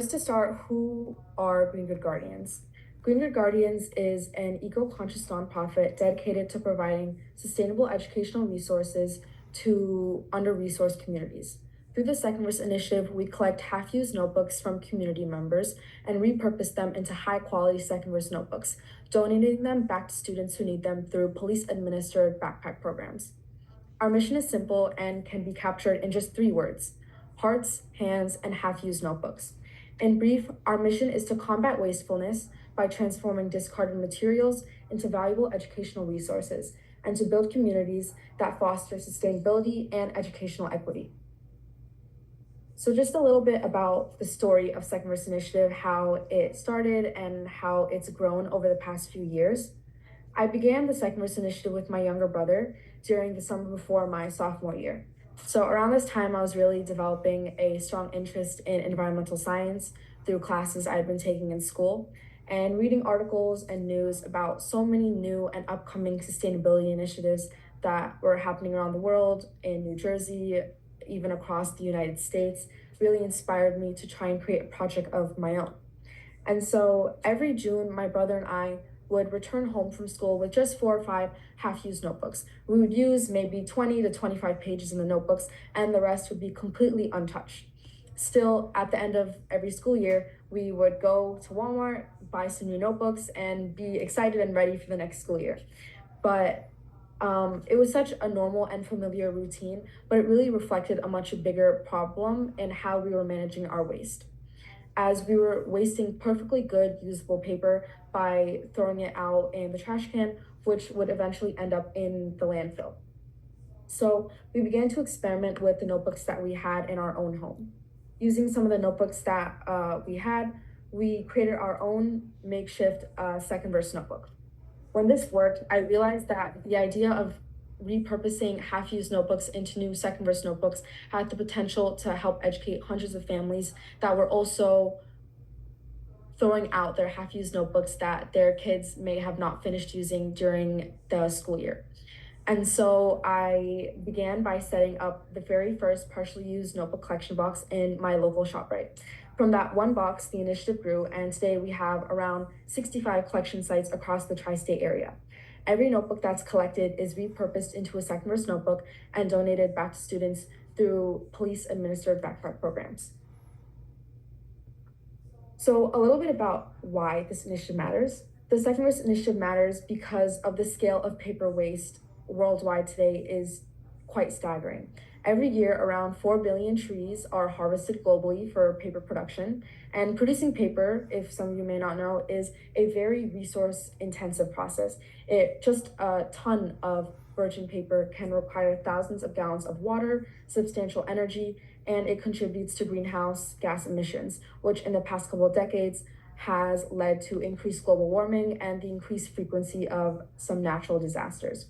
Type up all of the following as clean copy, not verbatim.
Just to start, who are Green Good Guardians? Green Good Guardians is an eco-conscious nonprofit dedicated to providing sustainable educational resources to under-resourced communities. Through the SecondVerse initiative, we collect half-used notebooks from community members and repurpose them into high-quality SecondVerse notebooks, donating them back to students who need them through police-administered backpack programs. Our mission is simple and can be captured in just 3 words: hearts, hands, and half-used notebooks. In brief, our mission is to combat wastefulness by transforming discarded materials into valuable educational resources and to build communities that foster sustainability and educational equity. So just a little bit about the story of SecondVerse Initiative, how it started and how it's grown over the past few years. I began the SecondVerse Initiative with my younger brother during the summer before my sophomore year. So around this time, I was really developing a strong interest in environmental science through classes I'd been taking in school and reading articles and news about so many new and upcoming sustainability initiatives that were happening around the world, in New Jersey, even across the United States, really inspired me to try and create a project of my own. And so every June, my brother and I would return home from school with just 4 or 5 half-used notebooks. We would use maybe 20 to 25 pages in the notebooks, and the rest would be completely untouched. Still, at the end of every school year, we would go to Walmart, buy some new notebooks, and be excited and ready for the next school year. But it was such a normal and familiar routine, but it really reflected a much bigger problem in how we were managing our waste, as we were wasting perfectly good usable paper by throwing it out in the trash can, which would eventually end up in the landfill. So we began to experiment with the notebooks that we had in our own home. Using some of the notebooks that we had, we created our own makeshift SecondVerse notebook. When this worked, I realized that the idea of repurposing half-used notebooks into new SecondVerse notebooks had the potential to help educate hundreds of families that were also throwing out their half-used notebooks that their kids may have not finished using during the school year. And so I began by setting up the very first partially used notebook collection box in my local ShopRite. From that one box, the initiative grew, and today we have around 65 collection sites across the tri-state area. Every notebook that's collected is repurposed into a SecondVerse notebook and donated back to students through police-administered backpack programs. So a little bit about why this initiative matters. The SecondVerse initiative matters because of the scale of paper waste worldwide today is quite staggering. Every year, around 4 billion trees are harvested globally for paper production, and producing paper, if some of you may not know, is a very resource-intensive process. Just a ton of virgin paper can require thousands of gallons of water, substantial energy, and it contributes to greenhouse gas emissions, which in the past couple of decades has led to increased global warming and the increased frequency of some natural disasters.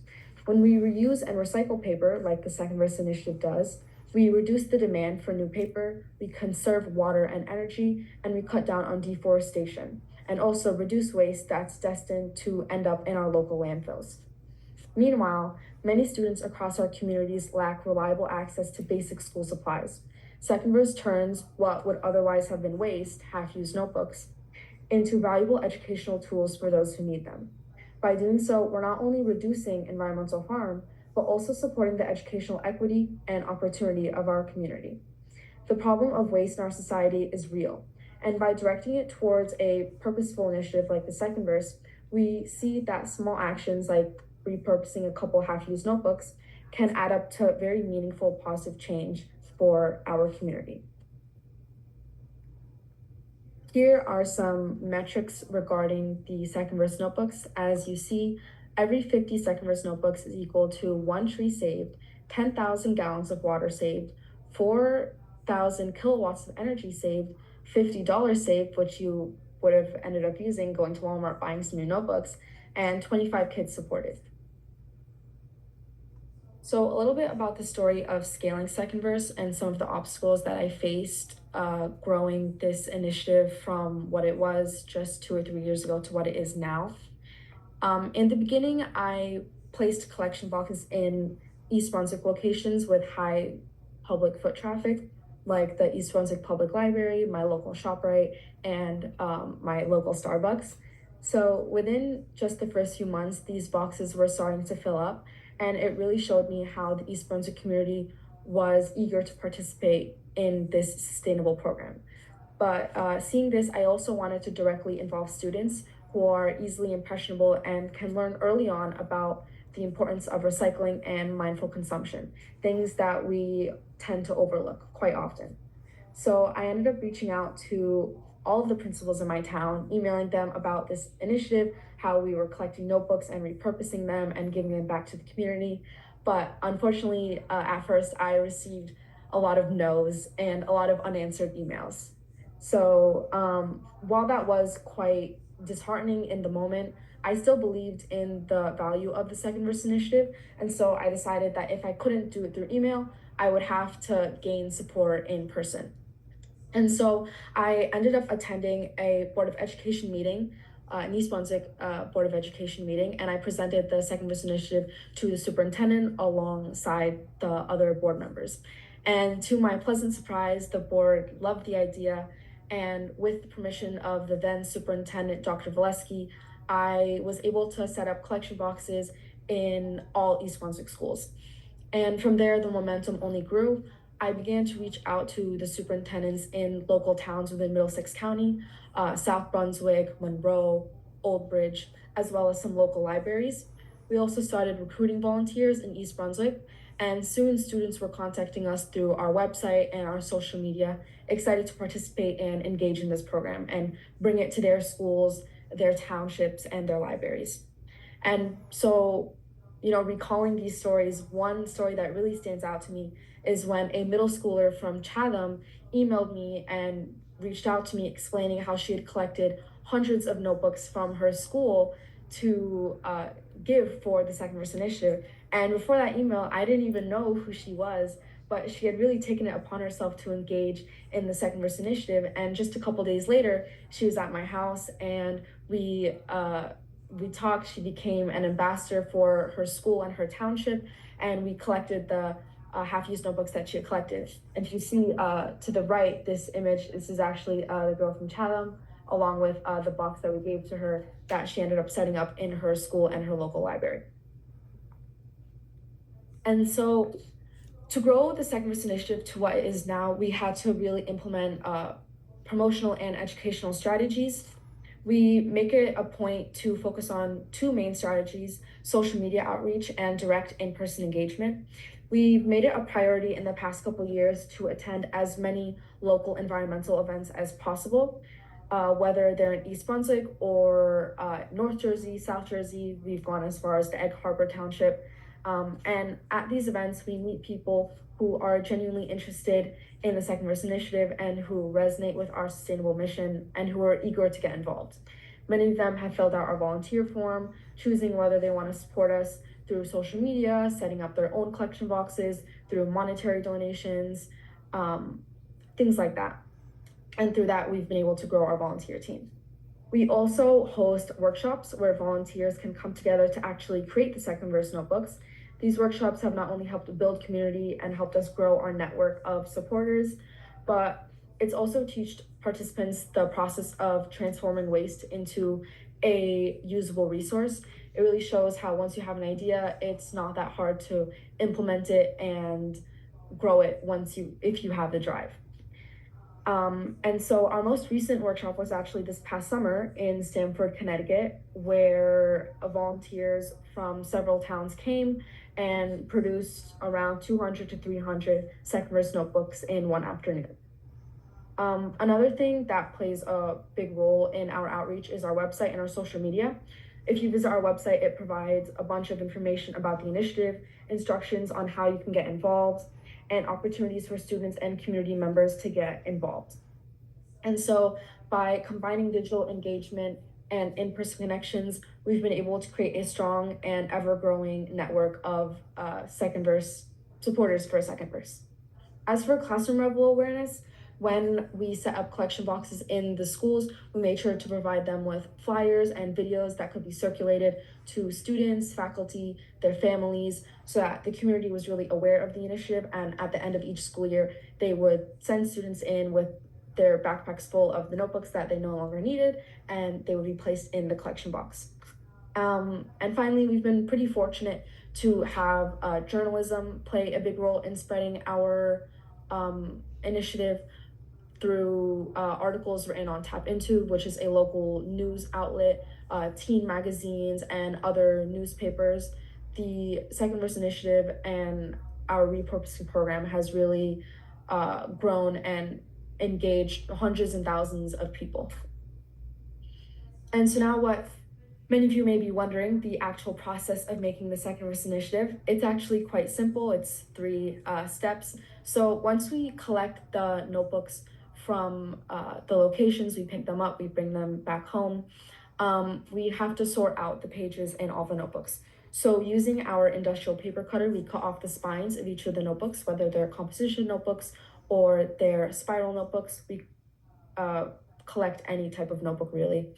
When we reuse and recycle paper, like the SecondVerse initiative does, we reduce the demand for new paper, we conserve water and energy, and we cut down on deforestation, and also reduce waste that's destined to end up in our local landfills. Meanwhile, many students across our communities lack reliable access to basic school supplies. SecondVerse turns what would otherwise have been waste, half-used notebooks, into valuable educational tools for those who need them. By doing so, we're not only reducing environmental harm, but also supporting the educational equity and opportunity of our community. The problem of waste in our society is real, and by directing it towards a purposeful initiative like the SecondVerse, we see that small actions like repurposing a couple half-used notebooks can add up to very meaningful positive change for our community. Here are some metrics regarding the SecondVerse notebooks. As you see, every 50 SecondVerse notebooks is equal to 1 tree saved, 10,000 gallons of water saved, 4,000 kilowatts of energy saved, $50 saved, which you would have ended up using going to Walmart buying some new notebooks, and 25 kids supported. So a little bit about the story of scaling SecondVerse and some of the obstacles that I faced growing this initiative from what it was just 2 or 3 years ago to what it is now. In the beginning, I placed collection boxes in East Brunswick locations with high public foot traffic, like the East Brunswick Public Library, my local ShopRite, and my local Starbucks. So within just the first few months, these boxes were starting to fill up, and it really showed me how the East Brunswick community was eager to participate in this sustainable program. But seeing this, I also wanted to directly involve students who are easily impressionable and can learn early on about the importance of recycling and mindful consumption, things that we tend to overlook quite often. So I ended up reaching out to all of the principals in my town, emailing them about this initiative, how we were collecting notebooks and repurposing them and giving them back to the community. But unfortunately, at first, I received a lot of no's and a lot of unanswered emails. So while that was quite disheartening in the moment, I still believed in the value of the SecondVerse initiative. And so I decided that if I couldn't do it through email, I would have to gain support in person. And so I ended up attending a Board of Education meeting, an East Brunswick Board of Education meeting, and I presented the SecondVerse initiative to the superintendent alongside the other board members. And to my pleasant surprise, the board loved the idea, and with the permission of the then superintendent, Dr. Valesky, I was able to set up collection boxes in all East Brunswick schools. And from there, the momentum only grew. I began to reach out to the superintendents in local towns within Middlesex County, South Brunswick, Monroe, Old Bridge, as well as some local libraries. We also started recruiting volunteers in East Brunswick, and soon students were contacting us through our website and our social media, excited to participate and engage in this program and bring it to their schools, their townships, and their libraries. And so, recalling these stories, one story that really stands out to me is when a middle schooler from Chatham emailed me and reached out to me explaining how she had collected hundreds of notebooks from her school to give for the SecondVerse initiative. And before that email, I didn't even know who she was, but she had really taken it upon herself to engage in the SecondVerse initiative. And just a couple days later, she was at my house, and we talked. She became an ambassador for her school and her township, and we collected the half-used notebooks that she had collected. And if you see to the right, this image, this is actually the girl from Chatham, along with the box that we gave to her that she ended up setting up in her school and her local library. And so to grow the SecondVerse initiative to what it is now, we had to really implement promotional and educational strategies. We make it a point to focus on two main strategies: social media outreach and direct in-person engagement. We've made it a priority in the past couple of years to attend as many local environmental events as possible, whether they're in East Brunswick or North Jersey, South Jersey. We've gone as far as the Egg Harbor Township. And at these events, we meet people who are genuinely interested in the SecondVerse initiative and who resonate with our sustainable mission and who are eager to get involved. Many of them have filled out our volunteer form, choosing whether they want to support us through social media, setting up their own collection boxes, through monetary donations, things like that. And through that, we've been able to grow our volunteer team. We also host workshops where volunteers can come together to actually create the SecondVerse notebooks. These workshops have not only helped build community and helped us grow our network of supporters, but it's also taught participants the process of transforming waste into a usable resource. It really shows how once you have an idea, it's not that hard to implement it and grow it if you have the drive. And so our most recent workshop was actually this past summer in Stamford, Connecticut, where volunteers from several towns came and produced around 200 to 300 SecondVerse notebooks in one afternoon. Another thing that plays a big role in our outreach is our website and our social media. If you visit our website, it provides a bunch of information about the initiative, instructions on how you can get involved, and opportunities for students and community members to get involved. And so by combining digital engagement and in-person connections, we've been able to create a strong and ever-growing network of SecondVerse supporters for SecondVerse. As for classroom level awareness, when we set up collection boxes in the schools, we made sure to provide them with flyers and videos that could be circulated to students, faculty, their families, so that the community was really aware of the initiative. And at the end of each school year, they would send students in with their backpacks full of the notebooks that they no longer needed, and they would be placed in the collection box. And finally, we've been pretty fortunate to have journalism play a big role in spreading our initiative through articles written on Tap Into, which is a local news outlet, teen magazines, and other newspapers. The SecondVerse initiative and our repurposing program has really grown and engaged hundreds and thousands of people. And so now what many of you may be wondering, the actual process of making the SecondVerse initiative, it's actually quite simple. It's 3 steps. So once we collect the notebooks from the locations, we pick them up, we bring them back home, we have to sort out the pages in all the notebooks. So using our industrial paper cutter, we cut off the spines of each of the notebooks, whether they're composition notebooks or they're spiral notebooks. We collect any type of notebook really.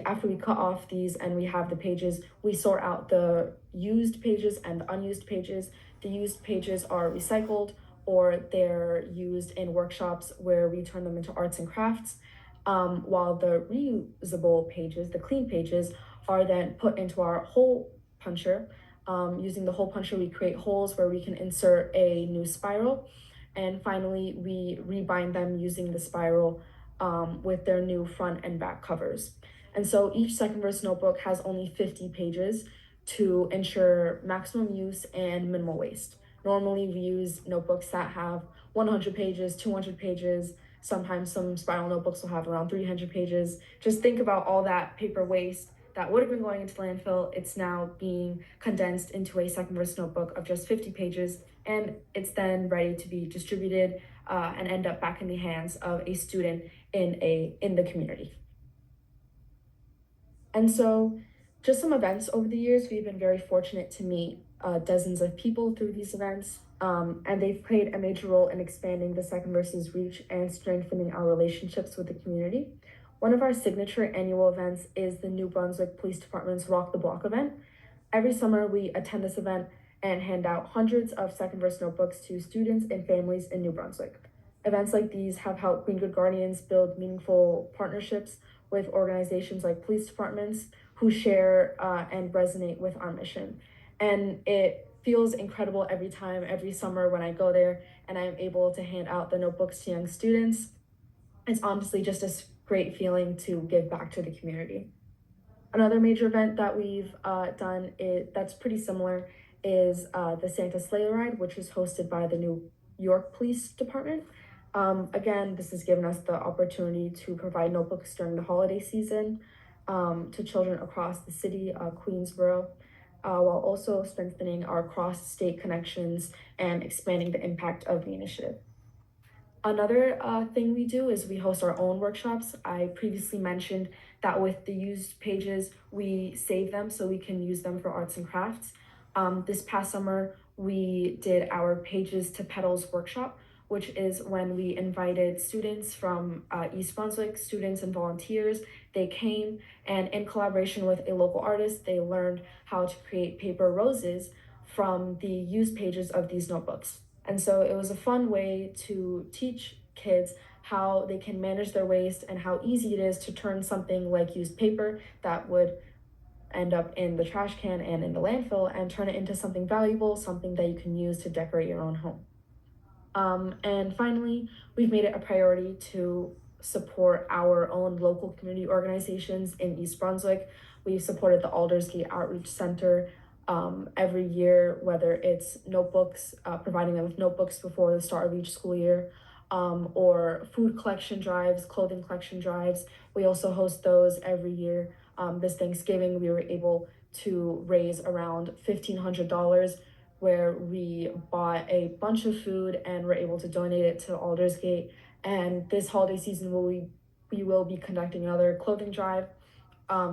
After we cut off these and we have the pages, we sort out the used pages and the unused pages. The used pages are recycled or they're used in workshops where we turn them into arts and crafts, while the reusable pages, the clean pages, are then put into our hole puncher. Using the hole puncher, we create holes where we can insert a new spiral. And finally, we rebind them using the spiral with their new front and back covers. And so each SecondVerse notebook has only 50 pages to ensure maximum use and minimal waste. Normally we use notebooks that have 100 pages, 200 pages, sometimes some spiral notebooks will have around 300 pages. Just think about all that paper waste that would have been going into landfill. It's now being condensed into a SecondVerse notebook of just 50 pages, and it's then ready to be distributed and end up back in the hands of a student in the community. And so just some events over the years, we've been very fortunate to meet dozens of people through these events, and they've played a major role in expanding the SecondVerse's reach and strengthening our relationships with the community. One of our signature annual events is the New Brunswick Police Department's Rock the Block event. Every summer we attend this event and hand out hundreds of SecondVerse notebooks to students and families in New Brunswick. Events like these have helped Green Good Guardians build meaningful partnerships with organizations like police departments who share and resonate with our mission. And it feels incredible every summer when I go there and I'm able to hand out the notebooks to young students. It's honestly just a great feeling to give back to the community. Another major event that we've done that's pretty similar is the Santa Sleigh Ride, which is hosted by the New York Police Department. Again, this has given us the opportunity to provide notebooks during the holiday season to children across the city, Queensboro, while also strengthening our cross-state connections and expanding the impact of the initiative. Another thing we do is we host our own workshops. I previously mentioned that with the used pages, we save them so we can use them for arts and crafts. This past summer, we did our Pages to Petals workshop, which is when we invited students from East Brunswick, students and volunteers. They came and in collaboration with a local artist, they learned how to create paper roses from the used pages of these notebooks. And so it was a fun way to teach kids how they can manage their waste and how easy it is to turn something like used paper that would end up in the trash can and in the landfill and turn it into something valuable, something that you can use to decorate your own home. And finally, we've made it a priority to support our own local community organizations in East Brunswick. We've supported the Aldersgate Outreach Center every year, whether it's notebooks, providing them with notebooks before the start of each school year, or food collection drives, clothing collection drives. We also host those every year. This Thanksgiving, we were able to raise around $1,500 where we bought a bunch of food and were able to donate it to Aldersgate. And this holiday season, we will be conducting another clothing drive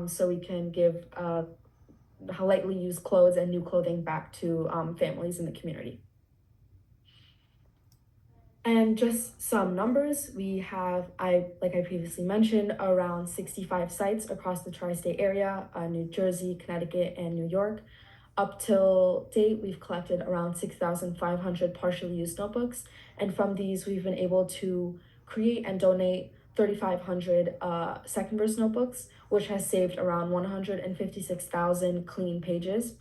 so we can give lightly used clothes and new clothing back to families in the community. And just some numbers, we have, like I previously mentioned, around 65 sites across the tri-state area, New Jersey, Connecticut, and New York. Up till date, we've collected around 6,500 partially used notebooks, and from these, we've been able to create and donate 3,500 SecondVerse notebooks, which has saved around 156,000 clean pages.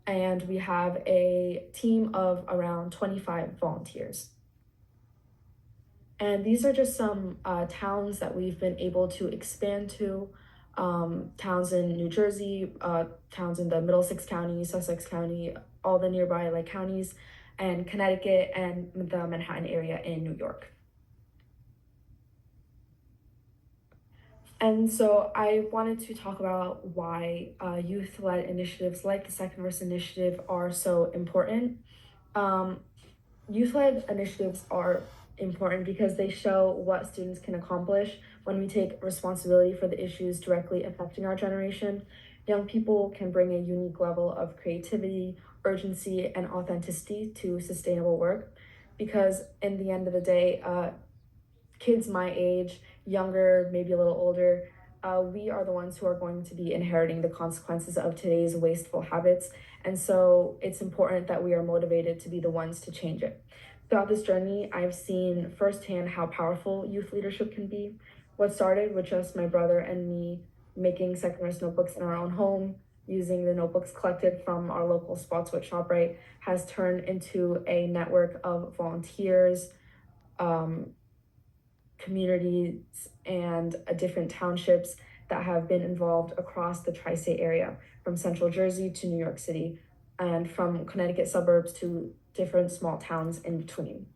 And we have a team of around 25 volunteers. And these are just some towns that we've been able to expand to. Towns in New Jersey, towns in the Middlesex County, Sussex County, all the nearby counties, and Connecticut and the Manhattan area in New York. And so I wanted to talk about why youth-led initiatives like the SecondVerse initiative are so important. Youth-led initiatives are important because they show what students can accomplish when we take responsibility for the issues directly affecting our generation. Young people can bring a unique level of creativity, urgency, and authenticity to sustainable work, because in the end of the day, kids my age, younger, maybe a little older, we are the ones who are going to be inheriting the consequences of today's wasteful habits. And so it's important that we are motivated to be the ones to change it. Throughout this journey, I've seen firsthand how powerful youth leadership can be. What started with just my brother and me making SecondVerse notebooks in our own home, using the notebooks collected from our local SpotSwitch ShopRite, has turned into a network of volunteers, communities, and different townships that have been involved across the tri-state area, from Central Jersey to New York City, and from Connecticut suburbs to different small towns in between.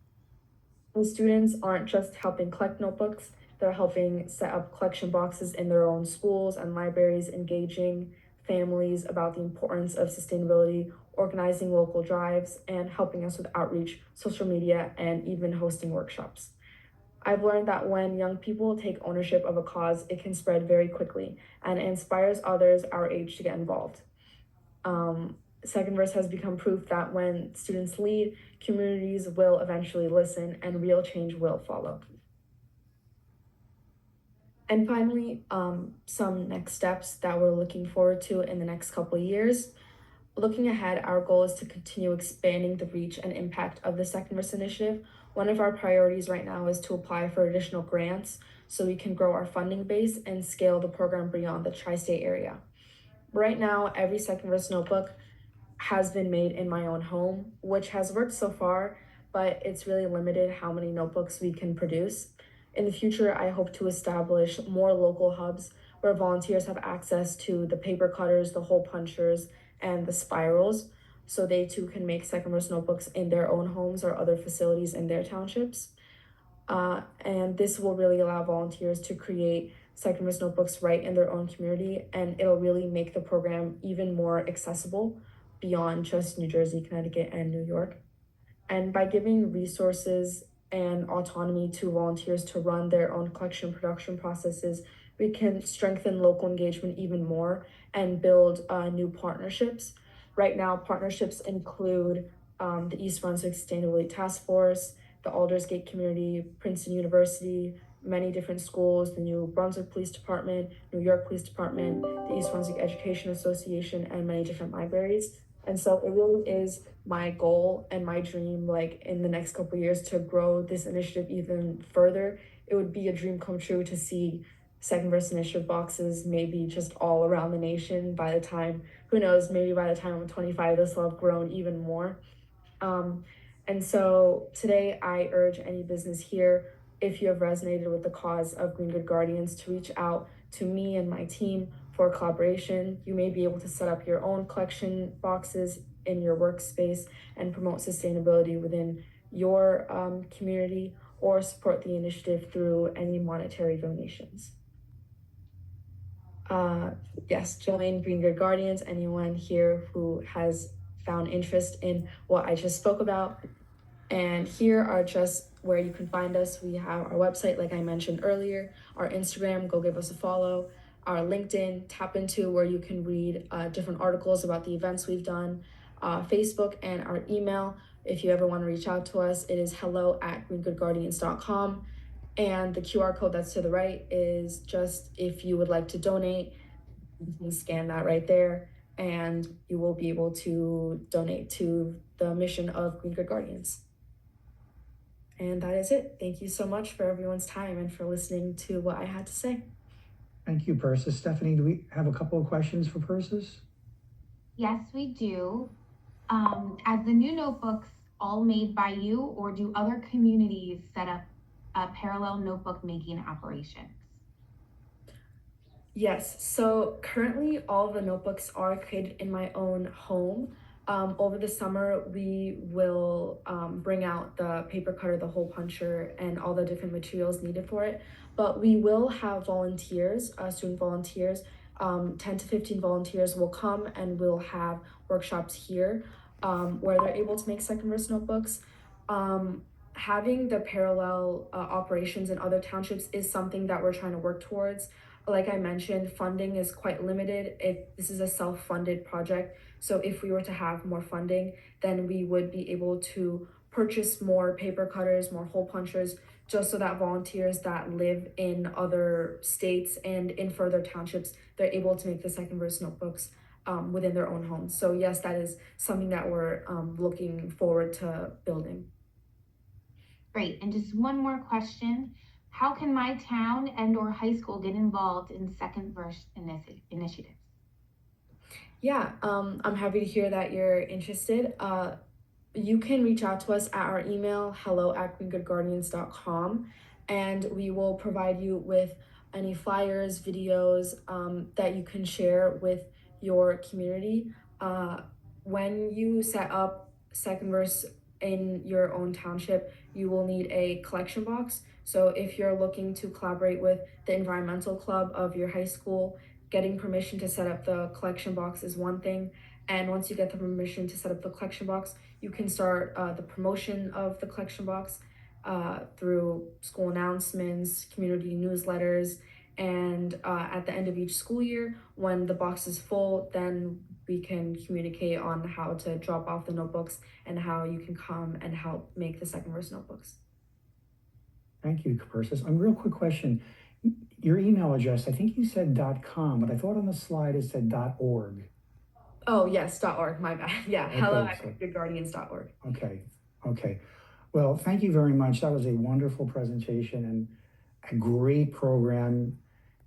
The students aren't just helping collect notebooks, they're helping set up collection boxes in their own schools and libraries, engaging families about the importance of sustainability, organizing local drives, and helping us with outreach, social media, and even hosting workshops. I've learned that when young people take ownership of a cause, it can spread very quickly and inspires others our age to get involved. SecondVerse has become proof that when students lead, communities will eventually listen and real change will follow. And finally, some next steps that we're looking forward to in the next couple of years. Looking ahead, our goal is to continue expanding the reach and impact of the SecondVerse initiative. One of our priorities right now is to apply for additional grants so we can grow our funding base and scale the program beyond the tri-state area. Right now, every SecondVerse notebook has been made in my own home, which has worked so far, but it's really limited how many notebooks we can produce. In the future, I hope to establish more local hubs where volunteers have access to the paper cutters, the hole punchers, and the spirals, so they too can make SecondVerse notebooks in their own homes or other facilities in their townships. And this will really allow volunteers to create SecondVerse notebooks right in their own community, and it'll really make the program even more accessible beyond just New Jersey, Connecticut, and New York. And by giving resources and autonomy to volunteers to run their own collection production processes, we can strengthen local engagement even more and build new partnerships. Right now, partnerships include the East Brunswick Sustainability Task Force, the Aldersgate Community, Princeton University, many different schools, the New Brunswick Police Department, New York Police Department, the East Brunswick Education Association, and many different libraries. And so it really is my goal and my dream, in the next couple of years, to grow this initiative even further. It would be a dream come true to see SecondVerse initiative boxes maybe just all around the nation by the time, who knows, maybe by the time I'm 25, this will have grown even more. And so today I urge any business here, if you have resonated with the cause of Green Good Guardians, to reach out to me and my team for collaboration. You may be able to set up your own collection boxes in your workspace and promote sustainability within your community, or support the initiative through any monetary donations. Yes, join Green Good Guardians, anyone here who has found interest in what I just spoke about. And here are just where you can find us. We have our website, like I mentioned earlier, our Instagram, go give us a follow, our LinkedIn, tap into where you can read different articles about the events we've done, Facebook, and our email. If you ever want to reach out to us, it is hello@greengoodguardians.com. And the QR code that's to the right is just if you would like to donate, you can scan that right there. and you will be able to donate to the mission of Green Good Guardians. And that is it. Thank you so much for everyone's time and for listening to what I had to say. Thank you, Persis. Stephanie, do we have a couple of questions for Persis? Yes, we do. As the new notebooks all made by you, or do other communities set up parallel notebook making operations? Yes, so currently all the notebooks are created in my own home. Over the summer, we will bring out the paper cutter, the hole puncher, and all the different materials needed for it. But we will have volunteers, student volunteers. 10 to 15 volunteers will come and we'll have workshops here where they're able to make SecondVerse notebooks. Having the parallel operations in other townships is something that we're trying to work towards. Like I mentioned, funding is quite limited. This is a self-funded project. So if we were to have more funding, then we would be able to purchase more paper cutters, more hole punchers, just so that volunteers that live in other states and in further townships, they're able to make the SecondVerse notebooks within their own homes. So yes, that is something that we're looking forward to building. Great, and just one more question. How can my town and or high school get involved in SecondVerse initiatives? Yeah, I'm happy to hear that you're interested. You can reach out to us at our email, hello@greengoodguardians.com, and we will provide you with any flyers, videos that you can share with your community. When you set up SecondVerse in your own township, you will need a collection box. So if you're looking to collaborate with the environmental club of your high school, getting permission to set up the collection box is one thing. And once you get the permission to set up the collection box, you can start the promotion of the collection box through school announcements, community newsletters, and at the end of each school year, when the box is full, then we can communicate on how to drop off the notebooks and how you can come and help make the SecondVerse notebooks. Thank you, Persis. A real quick question. Your email address, I think you said .com, but I thought on the slide it said .org. Oh, yes, .org, my bad. Yeah, Okay, hello@goodguardians.org. Okay. Well, thank you very much. That was a wonderful presentation and a great program.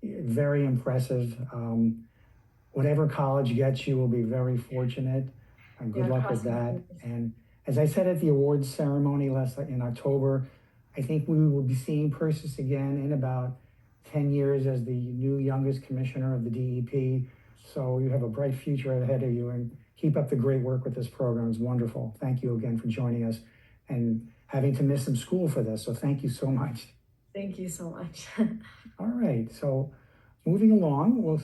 Very impressive. Whatever college gets you will be very fortunate. And good luck with that. And as I said at the awards ceremony in October, I think we will be seeing Persis again in about 10 years as the new youngest commissioner of the DEP. So you have a bright future ahead of you, and keep up the great work with this program. It's wonderful. Thank you again for joining us and having to miss some school for this. So thank you so much. Thank you so much. All right. So moving along, we'll